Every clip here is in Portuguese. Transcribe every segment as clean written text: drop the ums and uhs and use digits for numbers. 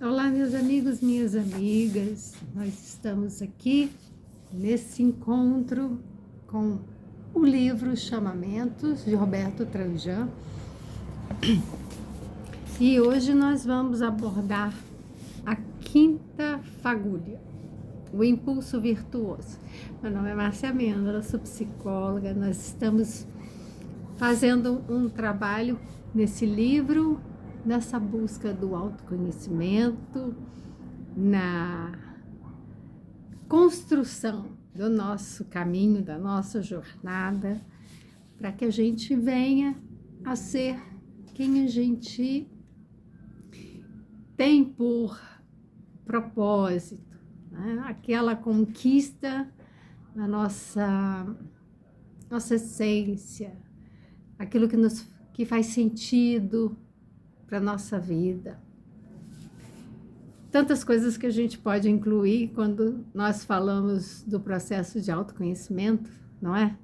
Olá, meus amigos, minhas amigas. Nós estamos aqui nesse encontro com o livro Chamamentos, de Roberto Tranjan. E hoje nós vamos abordar a quinta fagulha, o impulso virtuoso. Meu nome é Márcia Amêndola, sou psicóloga. Nós estamos fazendo um trabalho nesse livro, nessa busca do autoconhecimento, na construção do nosso caminho, da nossa jornada, para que a gente venha a ser quem a gente tem por propósito, né? Aquela conquista da nossa essência, aquilo que faz sentido para a nossa vida. Tantas coisas que a gente pode incluir quando nós falamos do processo de autoconhecimento, não é?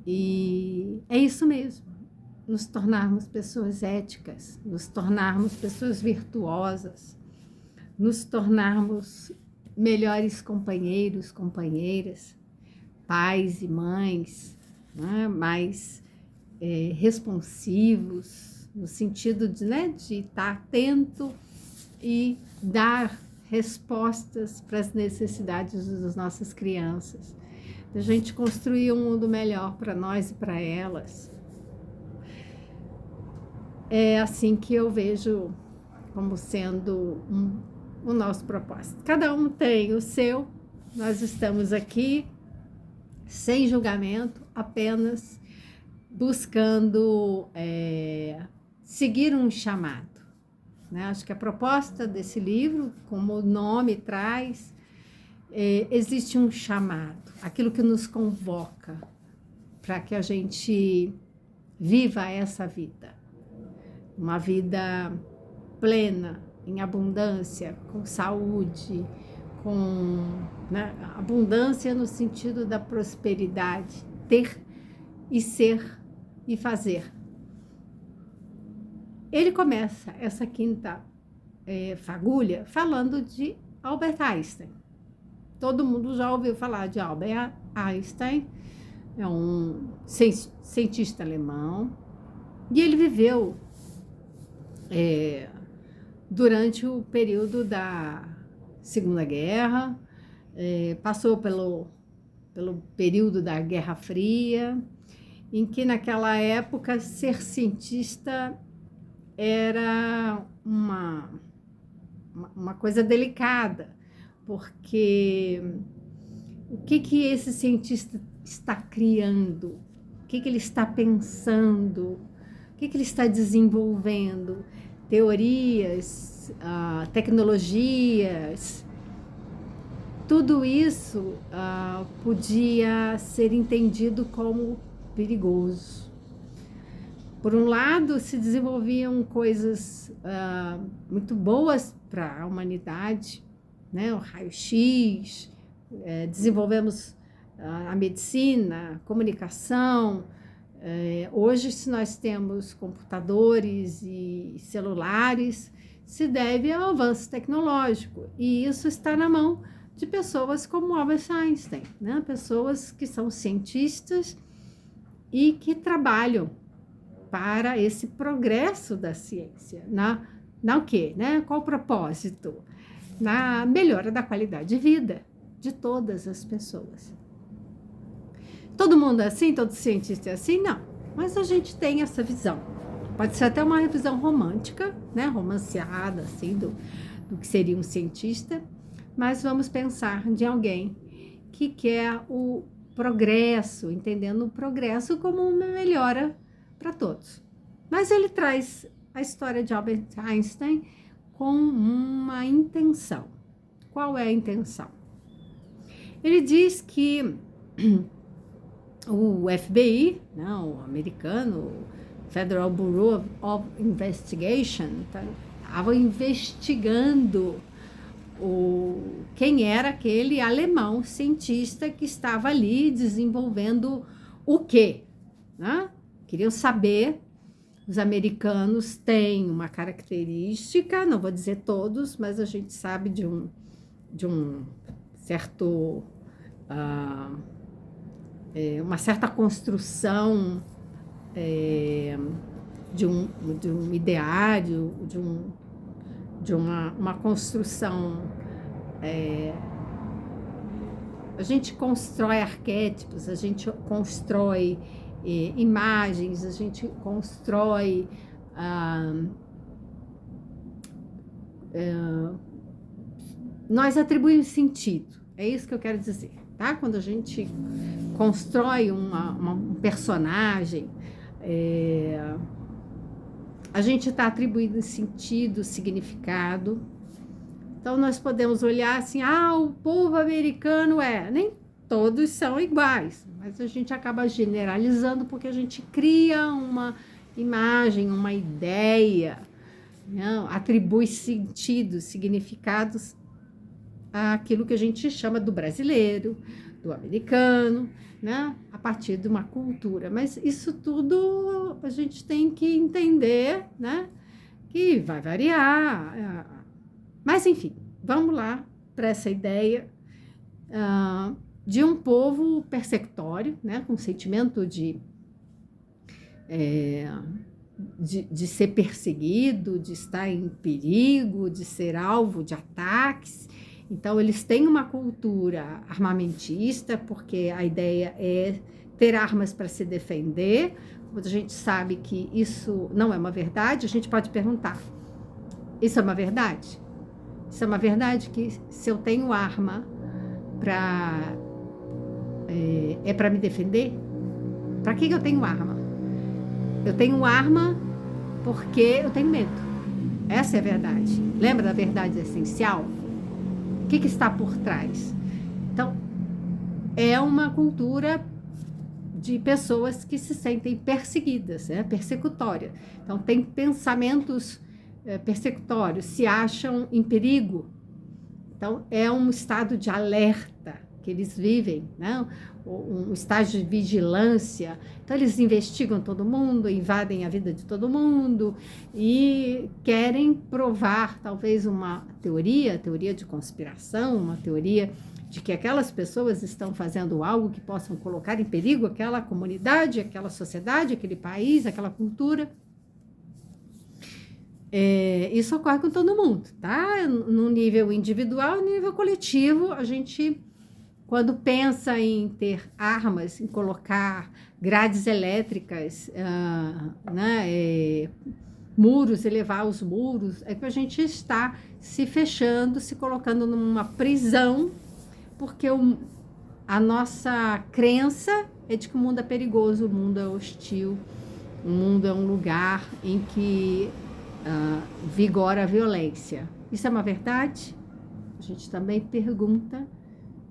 E é isso mesmo, nos tornarmos pessoas éticas, nos tornarmos pessoas virtuosas, nos tornarmos melhores companheiros, companheiras, pais e mães, né? Mais responsivos, no sentido de estar atento e dar respostas para as necessidades das nossas crianças. A gente construir um mundo melhor para nós e para elas. É assim que eu vejo como sendo o nosso propósito. Cada um tem o seu, nós estamos aqui sem julgamento, apenas buscando seguir um chamado, né? Acho que a proposta desse livro, como o nome traz, existe um chamado, aquilo que nos convoca para que a gente viva essa vida, uma vida plena, em abundância, com saúde, com, né, abundância no sentido da prosperidade, ter e ser e fazer. Ele começa essa quinta fagulha falando de Albert Einstein. Todo mundo já ouviu falar de Albert Einstein, é um cientista alemão, e ele viveu durante o período da Segunda Guerra, passou pelo período da Guerra Fria, em que naquela época ser cientista era uma coisa delicada, porque o que esse cientista está criando, o que ele está pensando, o que ele está desenvolvendo, teorias, tecnologias, tudo isso podia ser entendido como perigoso. Por um lado, se desenvolviam coisas muito boas para a humanidade, né? O raio-x, desenvolvemos a medicina, a comunicação. Hoje, se nós temos computadores e celulares, se deve ao avanço tecnológico, e isso está na mão de pessoas como Albert Einstein, né? Pessoas que são cientistas e que trabalham para esse progresso da ciência, na o quê? Né? Qual o propósito? Na melhora da qualidade de vida de todas as pessoas. Todo mundo é assim? Todo cientista é assim? Não, mas a gente tem essa visão. Pode ser até uma visão romântica, né? Romanceada, assim, do que seria um cientista, mas vamos pensar de alguém que quer o progresso, entendendo o progresso como uma melhora para todos. Mas ele traz a história de Albert Einstein com uma intenção. Qual é a intenção? Ele diz que o FBI, não, o americano, Federal Bureau of Investigation, estava investigando quem era aquele alemão cientista que estava ali desenvolvendo o quê? Né? Queriam saber Os americanos têm uma característica, não vou dizer todos, mas a gente sabe de um certo, uma certa construção, é, de um ideário, de uma construção. A gente constrói arquétipos, a gente constrói imagens, a gente constrói nós atribuímos sentido, é isso que eu quero dizer, tá? Quando a gente constrói um personagem, a gente está atribuindo sentido, significado. Então, nós podemos olhar assim, o povo americano nem todos são iguais, mas a gente acaba generalizando porque a gente cria uma imagem, uma ideia, não? Atribui sentidos, significados àquilo que a gente chama do brasileiro, do americano, né? A partir de uma cultura. Mas isso tudo a gente tem que entender, né? Que vai variar. Mas, enfim, vamos lá para essa ideia de um povo persecutório, né, com sentimento de ser perseguido, de estar em perigo, de ser alvo de ataques. Então, eles têm uma cultura armamentista, porque a ideia é ter armas para se defender. Quando a gente sabe que isso não é uma verdade, a gente pode perguntar, isso é uma verdade? Isso é uma verdade que se eu tenho arma para me defender? Para que eu tenho arma? Eu tenho arma porque eu tenho medo. Essa é a verdade. Lembra da verdade essencial? O que está por trás? Então, é uma cultura de pessoas que se sentem perseguidas, persecutória. Então, tem pensamentos persecutórios, se acham em perigo. Então, é um estado de alerta que eles vivem, né? Um estágio de vigilância. Então, eles investigam todo mundo, invadem a vida de todo mundo e querem provar, talvez, uma teoria de conspiração, uma teoria de que aquelas pessoas estão fazendo algo que possam colocar em perigo aquela comunidade, aquela sociedade, aquele país, aquela cultura. Isso ocorre com todo mundo, tá? No nível individual, no nível coletivo, a gente, quando pensa em ter armas, em colocar grades elétricas, muros, elevar os muros, é que a gente está se fechando, se colocando numa prisão, porque a nossa crença é de que o mundo é perigoso, o mundo é hostil, o mundo é um lugar em que vigora a violência. Isso é uma verdade? A gente também pergunta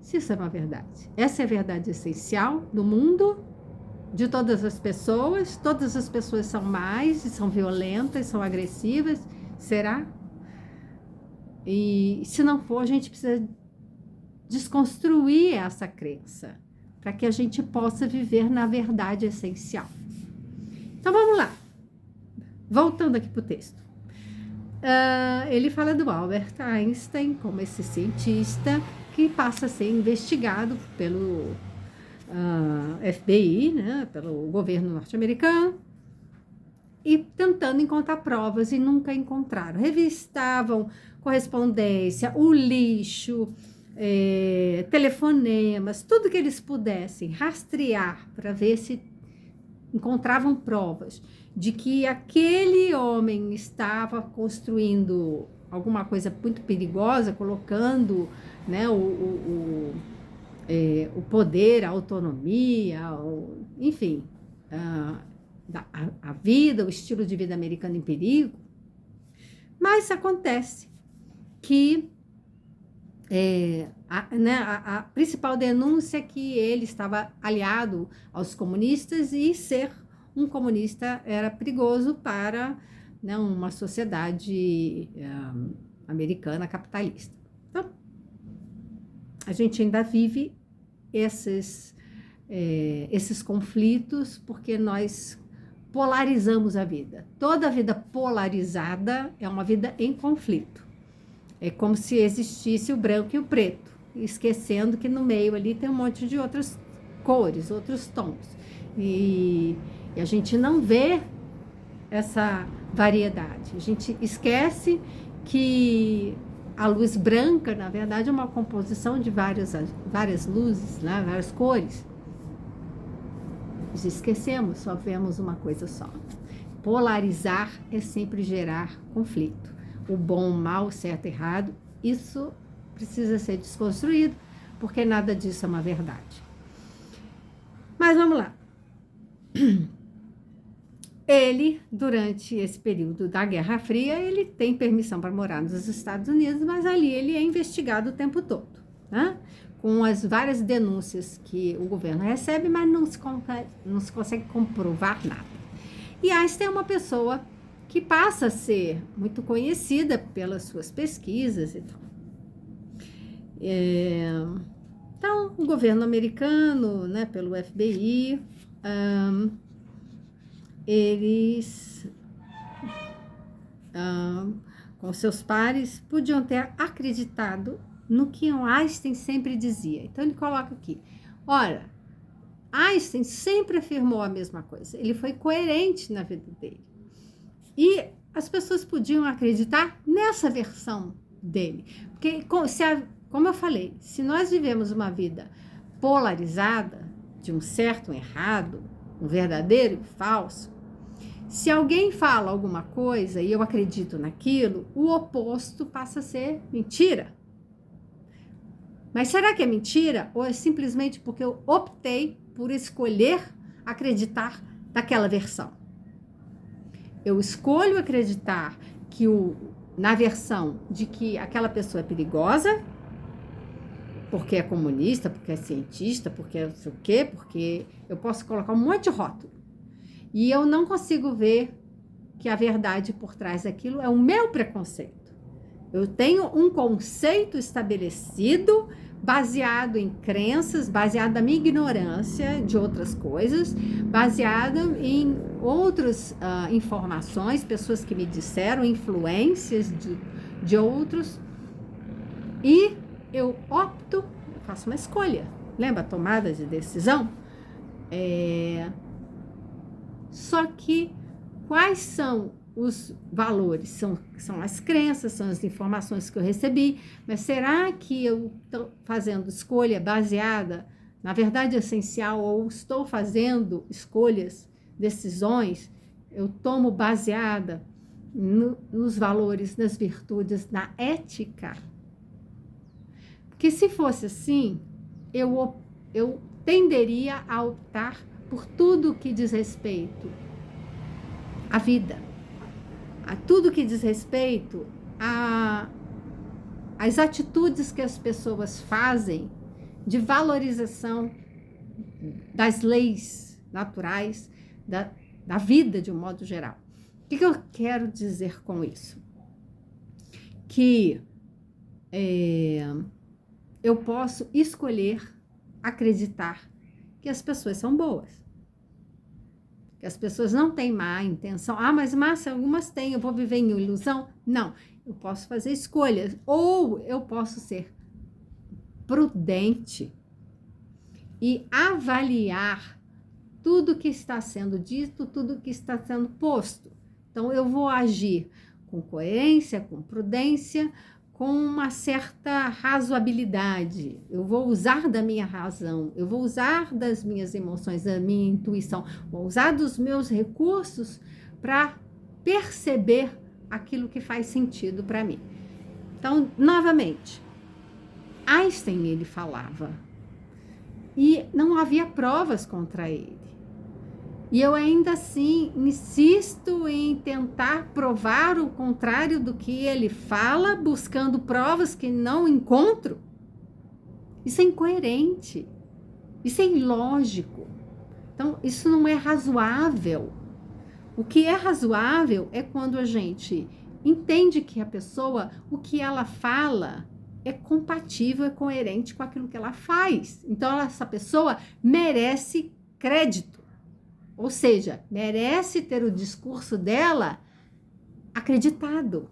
se isso é uma verdade. Essa é a verdade essencial do mundo, de todas as pessoas são más, são violentas, são agressivas, será? E se não for, a gente precisa desconstruir essa crença, para que a gente possa viver na verdade essencial. Então vamos lá, voltando aqui para o texto. Ele fala do Albert Einstein como esse cientista que passa a ser investigado pelo FBI, né, pelo governo norte-americano, e tentando encontrar provas e nunca encontraram. Revistavam correspondência, o lixo, telefonemas, tudo que eles pudessem rastrear para ver se encontravam provas de que aquele homem estava construindo alguma coisa muito perigosa, colocando, né, o poder, a autonomia, enfim, a vida, o estilo de vida americano em perigo. Mas acontece que a principal denúncia é que ele estava aliado aos comunistas e ser um comunista era perigoso para, né, uma sociedade americana capitalista. Então, a gente ainda vive esses conflitos porque nós polarizamos a vida. Toda vida polarizada é uma vida em conflito. É como se existisse o branco e o preto, esquecendo que no meio ali tem um monte de outras cores, outros tons. E a gente não vê essa variedade. A gente esquece que a luz branca, na verdade, é uma composição de várias luzes, né? Várias cores. Nós esquecemos, só vemos uma coisa só. Polarizar é sempre gerar conflito. O bom, o mal, o certo, errado, isso precisa ser desconstruído, porque nada disso é uma verdade. Mas vamos lá. Ele, durante esse período da Guerra Fria, ele tem permissão para morar nos Estados Unidos, mas ali ele é investigado o tempo todo, né? Com as várias denúncias que o governo recebe, mas não se consegue comprovar nada. E Einstein é uma pessoa que passa a ser muito conhecida pelas suas pesquisas e tal. Então, o governo americano, né, pelo FBI, eles, com seus pares, podiam ter acreditado no que o Einstein sempre dizia. Então, ele coloca aqui, ora, Einstein sempre afirmou a mesma coisa, ele foi coerente na vida dele. E as pessoas podiam acreditar nessa versão dele. Porque, como eu falei, se nós vivemos uma vida polarizada, de um certo e um errado, um verdadeiro e falso, se alguém fala alguma coisa e eu acredito naquilo, o oposto passa a ser mentira. Mas será que é mentira? Ou é simplesmente porque eu optei por escolher acreditar naquela versão? Eu escolho acreditar que na versão de que aquela pessoa é perigosa, porque é comunista, porque é cientista, porque é não sei o quê, porque eu posso colocar um monte de rótulo. E eu não consigo ver que a verdade por trás daquilo é o meu preconceito. Eu tenho um conceito estabelecido, baseado em crenças, baseado na minha ignorância de outras coisas, baseado em outras informações, pessoas que me disseram, influências de outros, e eu opto, eu faço uma escolha. Lembra a tomada de decisão? Só que quais são os valores? São as crenças, são as informações que eu recebi, mas será que eu estou fazendo escolha baseada na verdade essencial ou estou fazendo escolhas, decisões, eu tomo baseada nos valores, nas virtudes, na ética? Porque se fosse assim, eu tenderia a optar por tudo que diz respeito à vida, a tudo que diz respeito às atitudes que as pessoas fazem de valorização das leis naturais, da vida de um modo geral. O que eu quero dizer com isso? Que eu posso escolher acreditar que as pessoas são boas, que as pessoas não têm má intenção. Mas Márcia, algumas têm, eu vou viver em ilusão? Não, eu posso fazer escolhas, ou eu posso ser prudente e avaliar tudo que está sendo dito, tudo que está sendo posto. Então, eu vou agir com coerência, com prudência, com uma certa razoabilidade. Eu vou usar da minha razão, eu vou usar das minhas emoções, da minha intuição, vou usar dos meus recursos para perceber aquilo que faz sentido para mim. Então, novamente, Einstein, ele falava, e não havia provas contra ele. E eu ainda assim insisto em tentar provar o contrário do que ele fala, buscando provas que não encontro. Isso é incoerente, isso é ilógico. Então, isso não é razoável. O que é razoável é quando a gente entende que a pessoa, o que ela fala, é compatível, é coerente com aquilo que ela faz. Então, essa pessoa merece crédito. Ou seja, merece ter o discurso dela acreditado.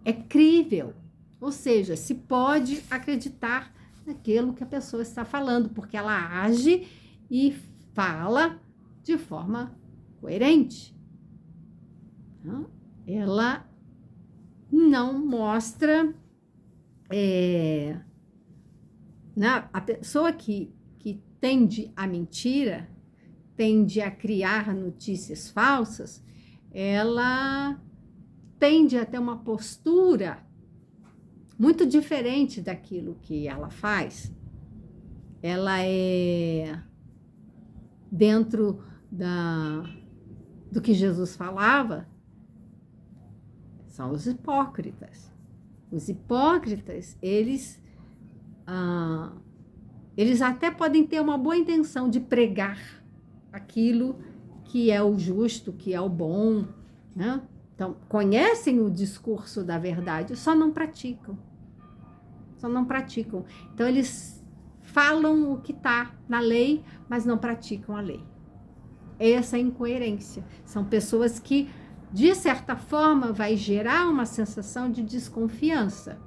É crível. Ou seja, se pode acreditar naquilo que a pessoa está falando, porque ela age e fala de forma coerente. Ela não mostra... a pessoa que tende à mentira, tende a criar notícias falsas, ela tende a ter uma postura muito diferente daquilo que ela faz. Ela é dentro do que Jesus falava, são os hipócritas. Os hipócritas, eles até podem ter uma boa intenção de pregar aquilo que é o justo, que é o bom, né? Então, conhecem o discurso da verdade, só não praticam. Só não praticam. Então, eles falam o que está na lei, mas não praticam a lei. Essa é a incoerência. São pessoas que, de certa forma, vai gerar uma sensação de desconfiança.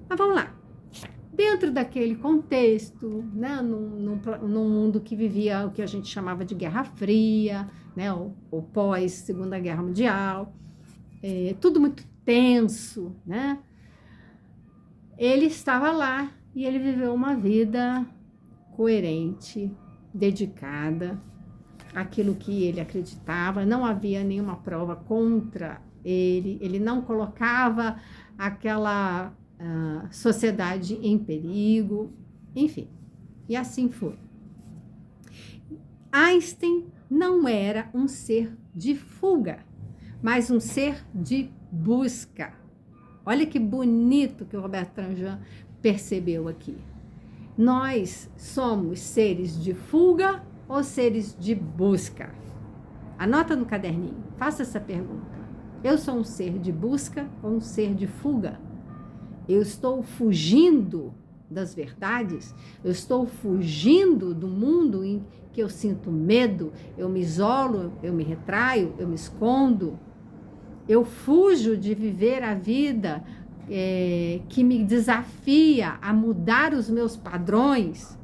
Mas vamos lá. Dentro daquele contexto, né, num mundo que vivia o que a gente chamava de Guerra Fria, né, ou pós-Segunda Guerra Mundial, tudo muito tenso, né? Ele estava lá e ele viveu uma vida coerente, dedicada àquilo que ele acreditava, não havia nenhuma prova contra ele, ele não colocava aquela sociedade em perigo, enfim, e assim foi. Einstein não era um ser de fuga, mas um ser de busca. Olha que bonito que o Roberto Tranjan percebeu aqui. Nós somos seres de fuga ou seres de busca? Anota no caderninho, faça essa pergunta. Eu sou um ser de busca ou um ser de fuga? Eu estou fugindo das verdades? Eu estou fugindo do mundo em que eu sinto medo? Eu me isolo, eu me retraio, eu me escondo? Eu fujo de viver a vida que me desafia a mudar os meus padrões?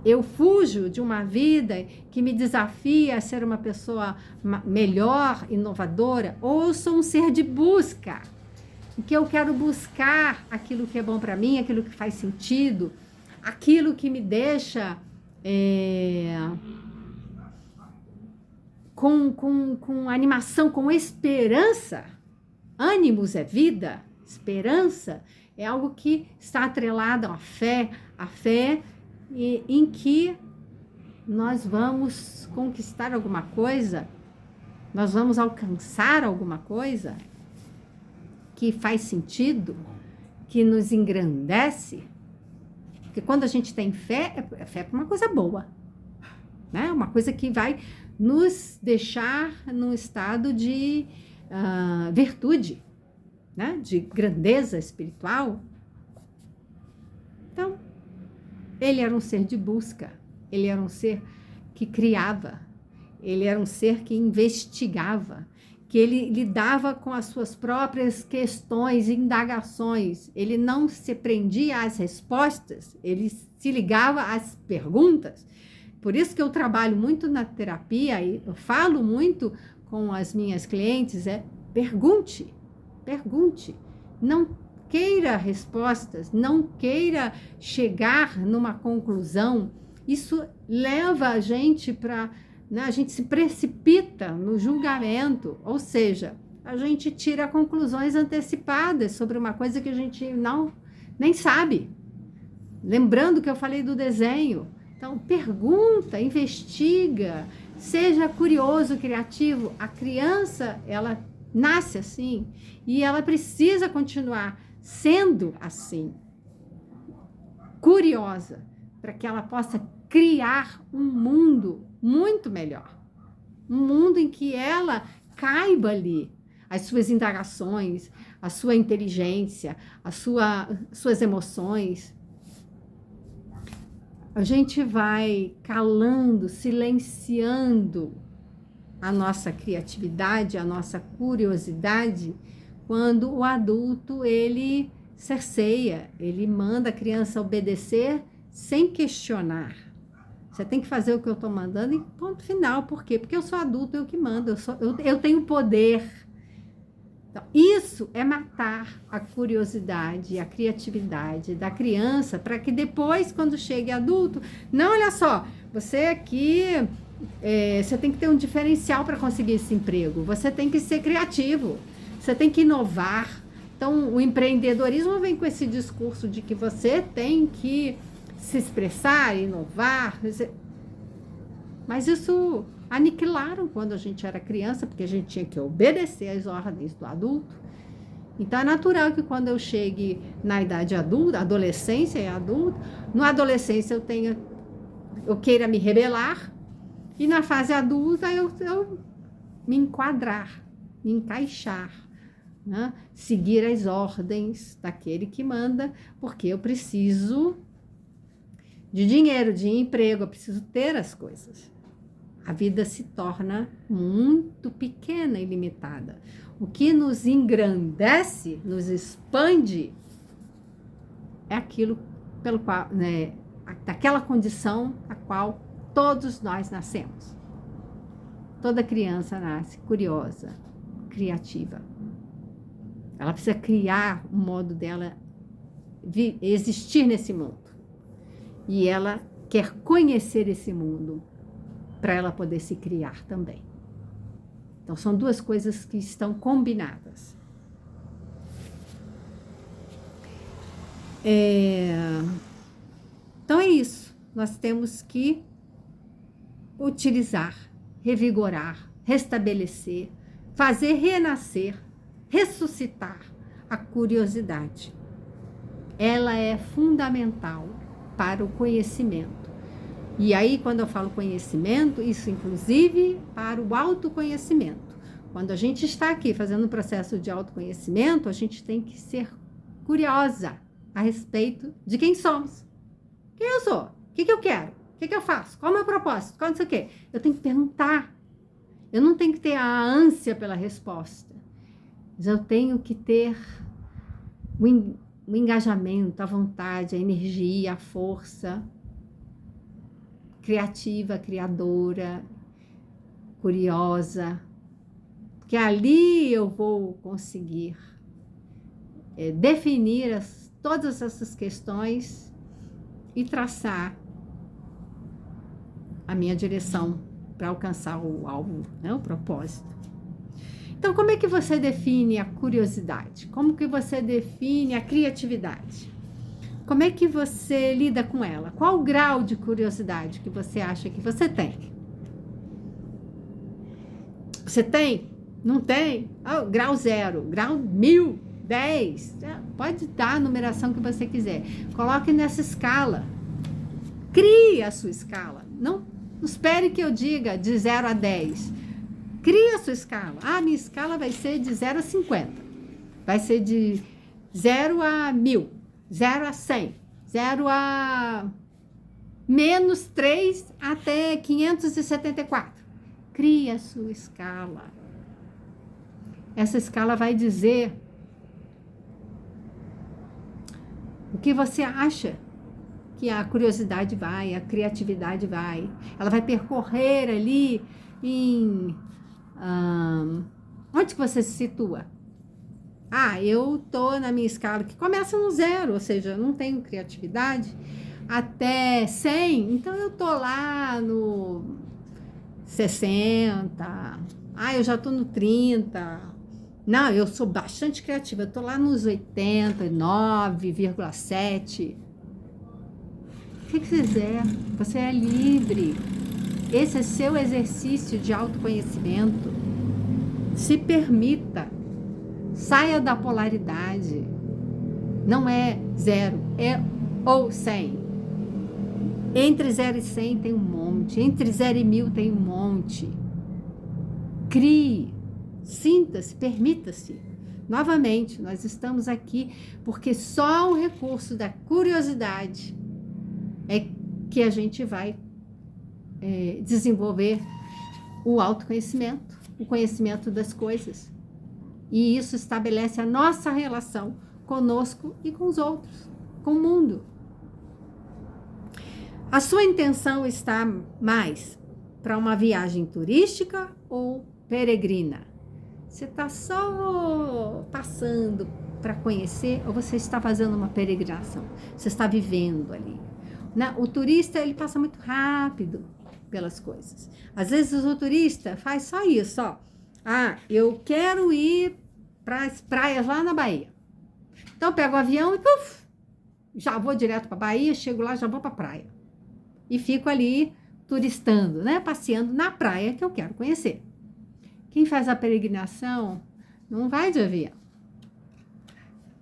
Eu fujo de uma vida que me desafia a ser uma pessoa melhor, inovadora? Ou eu sou um ser de busca? Em que eu quero buscar aquilo que é bom para mim, aquilo que faz sentido, aquilo que me deixa com animação, com esperança. Ânimos é vida, esperança é algo que está atrelado à fé em que nós vamos conquistar alguma coisa, nós vamos alcançar alguma coisa que faz sentido, que nos engrandece. Porque quando a gente tem fé, fé é uma coisa boa, né? Uma coisa que vai nos deixar num estado de virtude, né? De grandeza espiritual. Então, ele era um ser de busca, ele era um ser que criava, ele era um ser que investigava, que ele lidava com as suas próprias questões, indagações. Ele não se prendia às respostas, ele se ligava às perguntas. Por isso que eu trabalho muito na terapia e eu falo muito com as minhas clientes, pergunte, pergunte. Não queira respostas, não queira chegar numa conclusão. Isso leva a gente para... A gente se precipita no julgamento, ou seja, a gente tira conclusões antecipadas sobre uma coisa que a gente nem sabe. Lembrando que eu falei do desenho. Então, pergunta, investiga, seja curioso, criativo. A criança, ela nasce assim e ela precisa continuar sendo assim, curiosa, para que ela possa criar um mundo muito melhor. Um mundo em que ela caiba ali as suas indagações, a sua inteligência, suas emoções. a gente vai calando, silenciando a nossa criatividade, a nossa curiosidade, quando o adulto, ele cerceia, ele manda a criança obedecer sem questionar. Você tem que fazer o que eu estou mandando e ponto final. Por quê? Porque eu sou adulto, eu que mando, eu tenho poder. Então, isso é matar a curiosidade, a criatividade da criança, para que depois, quando chegue adulto, não, olha só, você aqui, você tem que ter um diferencial para conseguir esse emprego, você tem que ser criativo, você tem que inovar. Então, o empreendedorismo vem com esse discurso de que você tem que se expressar, inovar, mas isso aniquilaram quando a gente era criança, porque a gente tinha que obedecer às ordens do adulto. Então é natural que quando eu chegue na idade adulta, adolescência e adulto, na adolescência eu queira me rebelar, e na fase adulta eu me enquadrar, me encaixar, né? Seguir as ordens daquele que manda, porque eu preciso de dinheiro, de emprego, eu preciso ter as coisas. A vida se torna muito pequena e limitada. O que nos engrandece, nos expande, é aquilo pelo qual, né, daquela condição a qual todos nós nascemos. Toda criança nasce curiosa, criativa. Ela precisa criar um modo dela existir nesse mundo. E ela quer conhecer esse mundo para ela poder se criar também. Então, são duas coisas que estão combinadas. Então, é isso. Nós temos que utilizar, revigorar, restabelecer, fazer renascer, ressuscitar a curiosidade. Ela é fundamental para o conhecimento. E aí, quando eu falo conhecimento, isso inclusive para o autoconhecimento. Quando a gente está aqui fazendo um processo de autoconhecimento, a gente tem que ser curiosa a respeito de quem somos. Quem eu sou? O que eu quero? O que eu faço? Qual é o meu propósito? Qual não sei o quê? Eu tenho que perguntar. Eu não tenho que ter a ânsia pela resposta. Mas eu tenho que ter o engajamento, a vontade, a energia, a força criativa, criadora, curiosa, que ali eu vou conseguir definir todas essas questões e traçar a minha direção para alcançar o alvo, né, o propósito. Então, como é que você define a curiosidade? Como que você define a criatividade? Como é que você lida com ela? Qual o grau de curiosidade que você acha que você tem? Você tem? Não tem? Oh, grau 0, grau 1000, 10. Pode dar a numeração que você quiser. Coloque nessa escala. Crie a sua escala. Não espere que eu diga de 0 a 10. Crie a sua escala. Ah, minha escala vai ser de 0 a 50. Vai ser de 0 a 1000. 0 a 100, 0 a menos 3 até 574. Crie a sua escala. Essa escala vai dizer o que você acha que a curiosidade vai, a criatividade vai. Ela vai percorrer ali em... onde que você se situa? Ah, eu tô na minha escala que começa no 0, ou seja, eu não tenho criatividade, até 100, então eu tô lá no 60, eu já tô no 30, não, eu sou bastante criativa, eu tô lá nos 89,7, o que você quiser, você é livre, esse é seu exercício de autoconhecimento, se permita. Saia da polaridade. Não é 0, é ou 100. Entre 0 e 100 tem um monte. Entre 0 e 1000 tem um monte. Crie. Sinta-se, permita-se. Novamente, nós estamos aqui porque só o recurso da curiosidade é que a gente vai desenvolver o autoconhecimento, o conhecimento das coisas. E isso estabelece a nossa relação conosco e com os outros, com o mundo. A sua intenção está mais para uma viagem turística ou peregrina? Você está só passando para conhecer ou você está fazendo uma peregrinação? Você está vivendo ali. O turista, ele passa muito rápido pelas coisas. Às vezes o turista faz só isso, ó. Ah, eu quero ir para as praias lá na Bahia. Então eu pego o avião e já vou direto para a Bahia, chego lá, já vou para a praia. E fico ali turistando, né? Passeando na praia que eu quero conhecer. Quem faz a peregrinação não vai de avião.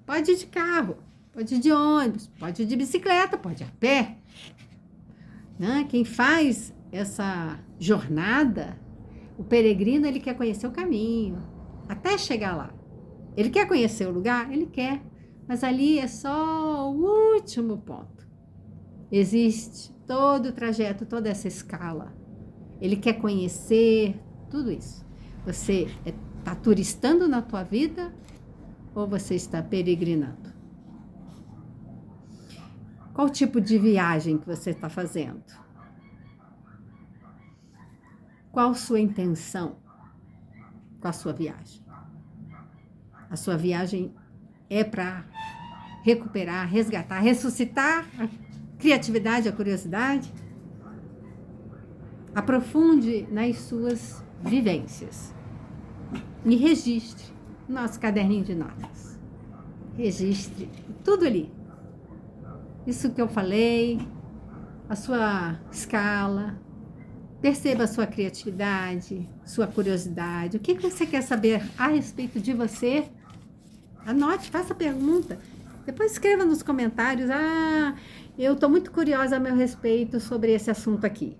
Pode ir de carro, pode ir de ônibus, pode ir de bicicleta, pode ir a pé. Né? Quem faz essa jornada, o peregrino, ele quer conhecer o caminho, até chegar lá. Ele quer conhecer o lugar? Ele quer, mas ali é só o último ponto. Existe todo o trajeto, toda essa escala. Ele quer conhecer tudo isso. Você está turistando na tua vida ou você está peregrinando? Qual tipo de viagem que você está fazendo? Qual a sua intenção com a sua viagem? A sua viagem é para recuperar, resgatar, ressuscitar a criatividade, a curiosidade? Aprofunde nas suas vivências e registre no nosso caderninho de notas. Registre tudo ali. Isso que eu falei, a sua escala, perceba a sua criatividade, sua curiosidade. O que você quer saber a respeito de você? Anote, faça pergunta. Depois escreva nos comentários. Ah, eu estou muito curiosa a meu respeito sobre esse assunto aqui.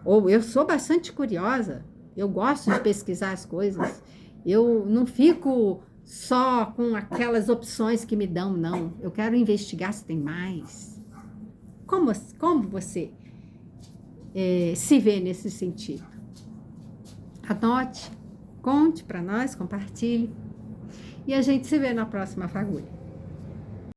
Ou eu sou bastante curiosa, eu gosto de pesquisar as coisas. Eu não fico só com aquelas opções que me dão, não. Eu quero investigar se tem mais. Como você se vê nesse sentido? Anote, conte para nós, compartilhe. E a gente se vê na próxima fagulha.